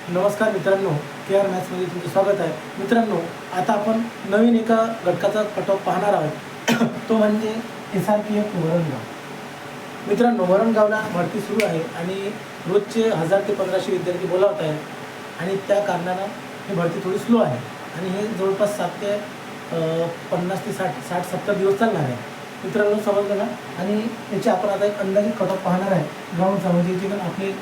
नमस्कार मित्रांनो, KR मॅथ्समध्ये तुमचं स्वागत आहे. मित्रांनो, आता आपण नवीन एका घटकाचा कटऑफ पाहणार आहोत. तो म्हणजे SRPF वरणगाव. मित्रांनो, वरणगावला भरती सुरू आहे आणि रोजचे 1000 ते 1500 विद्यार्थी बोलावत आहेत आणि त्या कारणानं ही भरती थोडी स्लो आहे आणि हे जवळपास 7 ते 50 ते 60-70 दिवस चालणार आहे. मित्रांनो, समजलं ना? आणि याचे आपण आता एक अंदाजित कटऑफ पाहणार आहे ग्राउंडचा, म्हणजे जे पण आपले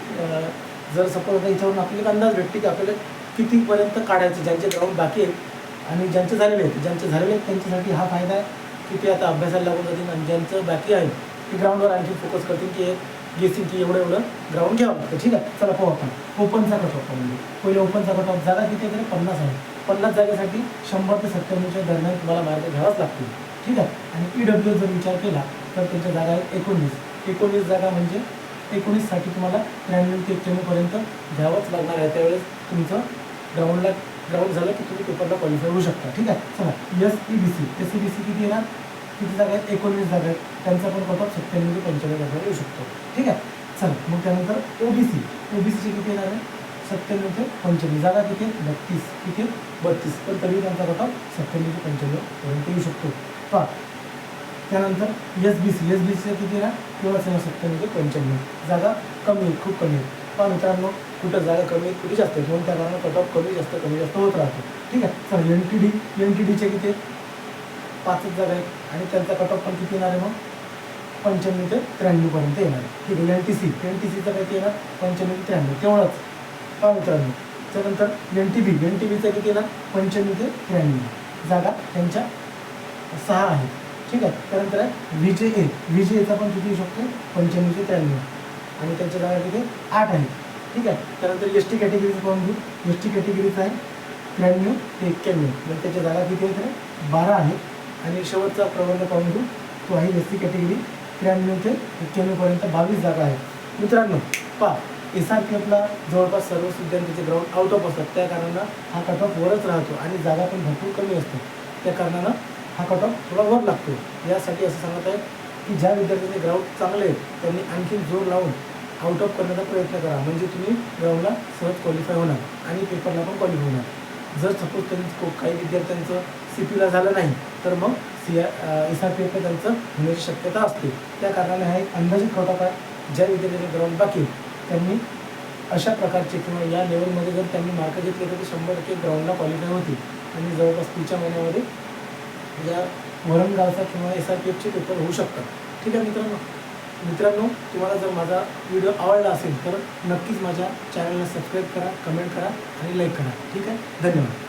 जर सपोज आता याच्यावरून आपल्याला एक अंदाज भेटते की आपल्याला कितीपर्यंत काढायचे, ज्यांचे ग्राउंड बाकी आहेत आणि ज्यांचे झालेले आहेत त्यांच्यासाठी हा फायदा आहे की ते आता अभ्यासाला लागून जातील आणि ज्यांचं बाकी आहे ते ग्राउंडवर आणखी फोकस करतील की गेसिंग की एवढं ग्राउंड घ्यावं लागतं. ठीक आहे, चला पाहू आपण ओपनचा कटऑफ. म्हणजे पहिले ओपनचा कटऑफ जागा किती आहे? 50 आहे. 50 जागेसाठी 100 ते 97च्या दरम्यान तुम्हाला मार्क घ्यावाच लागतील. ठीक आहे. आणि EW जर विचार केला तर त्यांच्या जागा आहेत 19 जागा, म्हणजे 19 साठी तुम्हाला 93 ते 91पर्यंत घ्यावंच लागणार आहे. त्यावेळेस तुमचं ग्राउंड झालं की तुम्ही पेपरला क्वालिफाय होऊ शकता. ठीक आहे. चला SEBC किती येणार? किती जागा आहेत? 19 जागा आहेत. त्यांचा पण कटऑफ 97 ते 95 जागा येऊ शकतो. ठीक आहे. चला मग त्यानंतर ओबीसीचे किती येणार आहे? 97 ते 95 जागा किती आहेत? 32. किती आहेत? 32. पण तरी त्यांचा कटऑफ 97 ते 95 पर्यंत येऊ शकतो. पहा त्यानंतर एसबीसीचे किती येणार? केवळ 97 ते 95 जागा कमी आहेत, खूप कमी आहेत. पण मित्रांनो, कुठं जागा कमी आहेत, कुठे जास्त आहेत, म्हणून त्या कारणानं कटऑफ कमी जास्त होत राहतो. ठीक आहे. चला एनटीडीचे किती आहेत? 5 जागा आहेत आणि त्यांचा कटऑफ पण किती येणार आहे? मग 95 ते 93पर्यंत येणार आहे. ठीक आहे. एनटीसीचा किती येणार? 95 ते 93, तेवढंच. पहा मित्रांनो, त्यानंतर एनटीबीचा किती येणार? 95 ते 93 जागा त्यांच्या 6 आहेत. ठीक आहे. त्यानंतर आहे व्हीजेचा पण किती येऊ शकतो? 95 ते 93 आणि त्यांच्या जागा किती? 8 आहेत. ठीक आहे. त्यानंतर एसटी कॅटेगरीचं पाहून घेऊ. एसटी कॅटेगरीचं आहे 93 ते 91, म्हणजे त्याच्या जागा किती आहेत? 12 आहेत. आणि शेवटचा प्रवर्ग पाहून घेऊ, तो आहे एसटी कॅटेगरी 93 ते 91पर्यंत 22 जागा आहेत. मित्रांनो, पहा SRPFला जवळपास सर्वच विद्यार्थ्यांचे ग्राउंड आउट ऑफ असतात, त्या कारणानं हा कटऑफ वरच राहतो आणि जागा पण भरपूर कमी असते. त्या कारणानं हा कटऑफ थोडा वर लागतो. यासाठी असं सांगत आहे की ज्या विद्यार्थ्यांचे ग्राउंड चांगले आहेत त्यांनी आणखी जोर लावून आउट ऑफ करण्याचा प्रयत्न करा, म्हणजे तुम्ही ग्राउंडला सहज क्वालिफाय होणार आणि पेपरला पण क्वालिफाय होणार. जर सपोज काही विद्यार्थ्यांचं CPला झालं नाही तर मग SRPFला त्यांचं होण्याची शक्यता असते. त्या कारणाने हा एक अंदाजित कटऑफ आहे. ज्या विद्यार्थ्यांचे ग्राउंड बाकी त्यांनी अशा प्रकारचे किंवा या लेवलमध्ये जर त्यांनी मार्क घेतले तर ते 100% ग्राउंडला क्वालिफाय होतील आणि जवळपास पुढच्या महिन्यामध्ये या वरणगावचा किंवा SRPFचे पेपर होऊ शकतात. ठीक आहे मित्रांनो, तुम्हाला जर माझा व्हिडिओ आवडला असेल तर नक्कीच माझ्या चॅनलला सबस्क्राईब करा, कमेंट करा आणि लाईक करा. ठीक आहे. धन्यवाद.